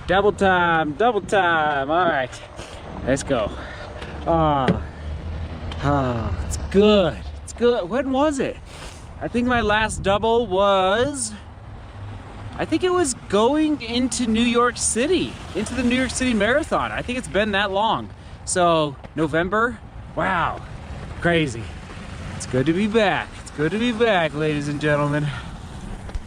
Double time, double time. All right, let's go. Oh, it's good. It's good. When was it? I think my last double was, I think it was going into New York City, into the New York City Marathon. I think it's been that long. So November, wow, crazy. It's good to be back. It's good to be back, ladies and gentlemen.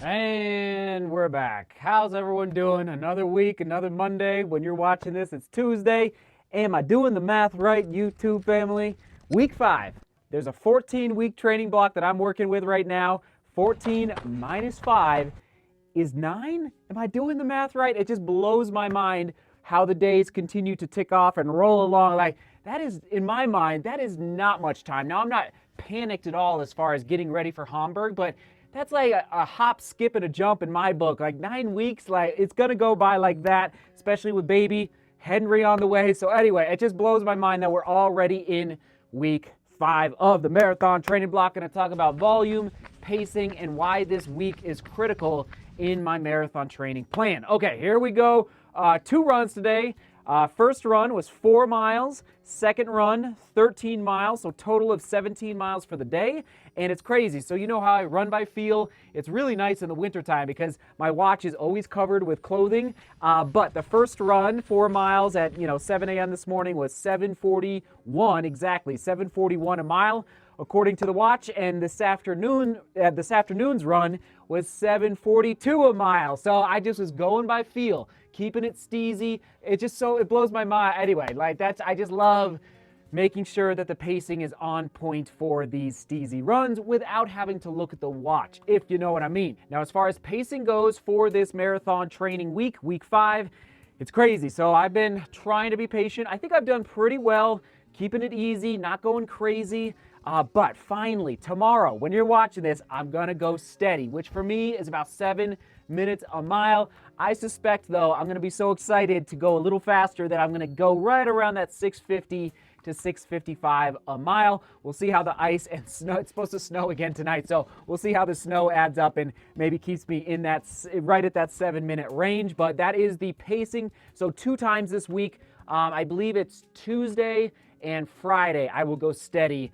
And we're back. How's everyone doing? Another week, another Monday. When you're watching this, it's Tuesday. Am I doing the math right, YouTube family? Week 5. There's a 14-week training block that I'm working with right now. 14 minus 5 is 9? Am I doing the math right? It just blows my mind how the days continue to tick off and roll along. Like, that is, in my mind, that is not much time. Now, I'm not panicked at all as far as getting ready for Hamburg, but that's like a hop, skip, and a jump in my book. Like 9 weeks, like it's gonna go by like that, especially with baby Henry on the way. So anyway, it just blows my mind that we're already in week 5 of the marathon training block. Gonna talk about volume, pacing, and why this week is critical in my marathon training plan. Okay, here we go. 2 runs today. First run was 4 miles. Second run, 13 miles. So total of 17 miles for the day. And it's crazy. So you know how I run by feel. It's really nice in the wintertime because my watch is always covered with clothing. But the first run, 4 miles at 7 a.m. this morning was 7:41 exactly, 7:41 a mile according to the watch. And this afternoon's run was 7:42 a mile. So I just was going by feel, keeping it steasy. It blows my mind. Anyway, like I just love making sure that the pacing is on point for these steasy runs without having to look at the watch, if you know what I mean. Now, as far as pacing goes for this marathon training week, week 5, it's crazy. So I've been trying to be patient. I think I've done pretty well, keeping it easy, not going crazy. But finally, tomorrow, when you're watching this, I'm gonna go steady, which for me is about 7 minutes a mile. I suspect, though, I'm gonna be so excited to go a little faster that I'm gonna go right around that 6:50 to 6:55 a mile. We'll see how the ice and snow, it's supposed to snow again tonight, so we'll see how the snow adds up and maybe keeps me in that, right at that 7-minute range. But that is the pacing. So 2 times this week, I believe it's Tuesday and Friday, I will go steady.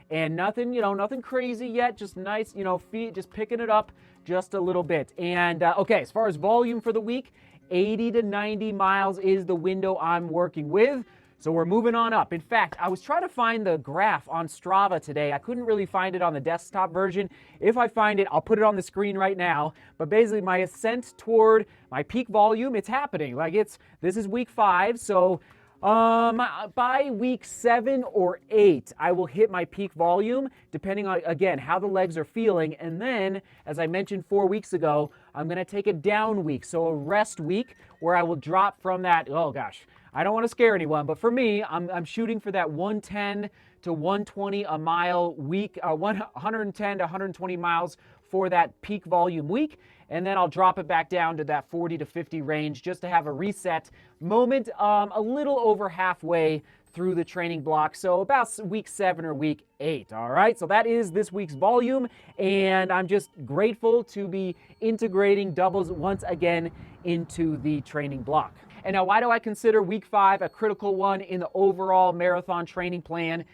And nothing, nothing crazy yet, just nice, feet, just picking it up just a little bit. And okay, as far as volume for the week, 80 to 90 miles is the window I'm working with. So we're moving on up. In fact, I was trying to find the graph on Strava today. I couldn't really find it on the desktop version. If I find it, I'll put it on the screen right now. But basically my ascent toward my peak volume, it's happening. Like this is week 5, so by week 7 or 8, I will hit my peak volume, depending on, again, how the legs are feeling. And then, as I mentioned 4 weeks ago, I'm going to take a down week, so a rest week, where I will drop from that, oh gosh, I don't want to scare anyone, but for me, I'm shooting for that 110 to 120 a mile week, 110 to 120 miles for that peak volume week. And then I'll drop it back down to that 40 to 50 range just to have a reset moment a little over halfway through the training block. So about week 7 or week 8, all right? So that is this week's volume, and I'm just grateful to be integrating doubles once again into the training block. And now, why do I consider week 5 a critical one in the overall marathon training plan?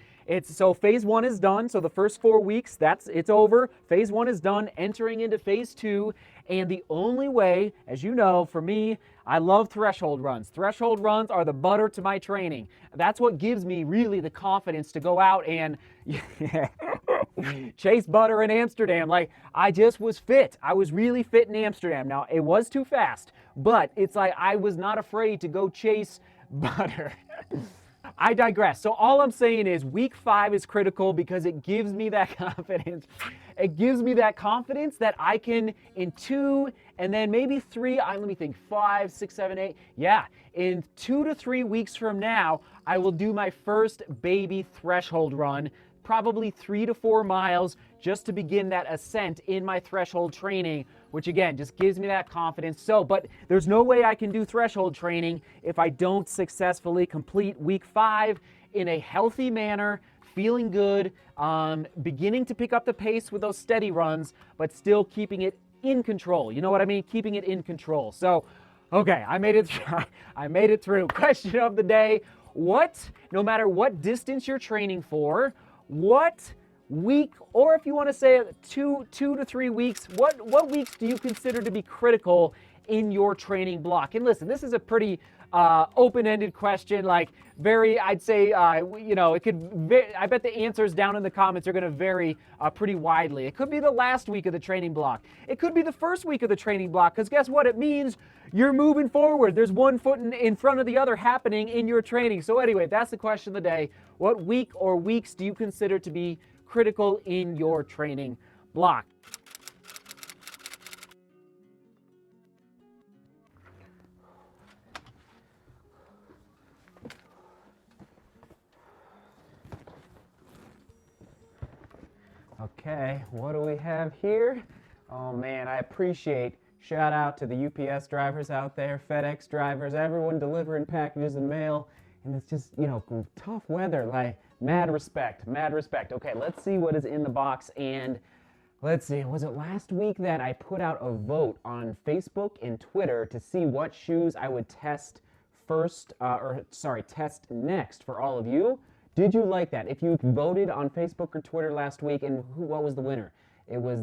So phase 1 is done. So the first 4 weeks, it's over. Phase 1 is done, entering into phase 2. And the only way, as you know, for me, I love threshold runs. Threshold runs are the butter to my training. That's what gives me really the confidence to go out and chase butter in Amsterdam. Like, I just was fit. I was really fit in Amsterdam. Now, it was too fast, but it's like I was not afraid to go chase butter. I digress. So all I'm saying is week 5 is critical because it gives me that confidence. It gives me that confidence that I can, in 2 and then maybe 3, let me think, 5, 6, 7, 8. Yeah, in 2 to 3 weeks from now, I will do my first baby threshold run, probably 3 to 4 miles, just to begin that ascent in my threshold training, which again, just gives me that confidence. But there's no way I can do threshold training if I don't successfully complete week 5 in a healthy manner, feeling good, beginning to pick up the pace with those steady runs, but still keeping it in control. You know what I mean? Keeping it in control. So, okay, I made it I made it through. Question of the day: no matter what distance you're training for, what week, or if you want to say 2 to 3 weeks, what weeks do you consider to be critical in your training block? And listen, this is a pretty open-ended question, like very, I'd say, it could, I bet the answers down in the comments are going to vary pretty widely. It could be the last week of the training block. It could be the first week of the training block, because guess what? It means you're moving forward. There's one foot in front of the other happening in your training. So anyway, that's the question of the day. What week or weeks do you consider to be critical in your training block? Okay, what do we have here? Oh man, I appreciate, shout out to the UPS drivers out there, FedEx drivers, everyone delivering packages and mail. And it's just, tough weather, like mad respect, mad respect. Okay, let's see what is in the box. And let's see, was it last week that I put out a vote on Facebook and Twitter to see what shoes I would test test next for all of you? Did you like that? If you voted on Facebook or Twitter last week, and what was the winner? It was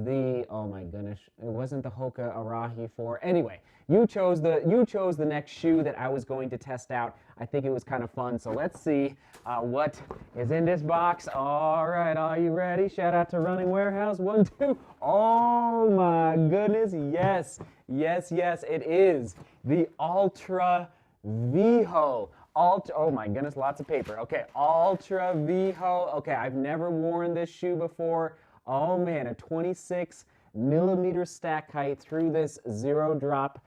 oh my goodness, it wasn't the Hoka Arahi 4. Anyway, you chose the next shoe that I was going to test out. I think it was kind of fun. So let's see what is in this box. All right, are you ready? Shout out to Running Warehouse. 1, 2. Oh my goodness, yes, yes, yes, it is the Ultra Viho. Oh my goodness, lots of paper. Okay, Ultra Viho. Okay, I've never worn this shoe before. Oh man, a 26 millimeter stack height through this zero drop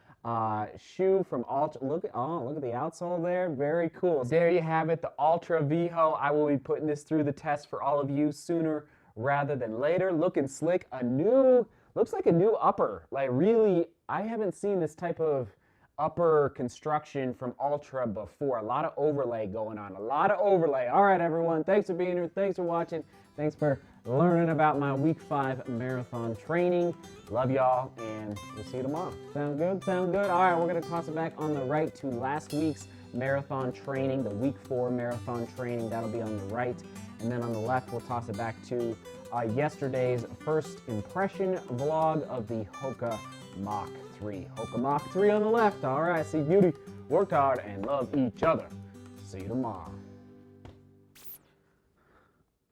shoe from Ultra. Look at the outsole there. Very cool. There you have it, the Ultra Viho. I will be putting this through the test for all of you sooner rather than later. Looking slick. Looks like a new upper. Like really, I haven't seen this type of upper construction from Ultra before. A lot of overlay going on. A lot of overlay. All right, everyone. Thanks for being here. Thanks for watching. Thanks for learning about my week 5 marathon training. Love y'all, and we'll see you tomorrow. Sound good? Sound good? All right, we're going to toss it back on the right to last week's marathon training, the week 4 marathon training. That'll be on the right. And then on the left, we'll toss it back to yesterday's first impression vlog of the Hoka Mach 3. Hoka Mach 3 on the left. All right, see beauty, work hard, and love each other. See you tomorrow.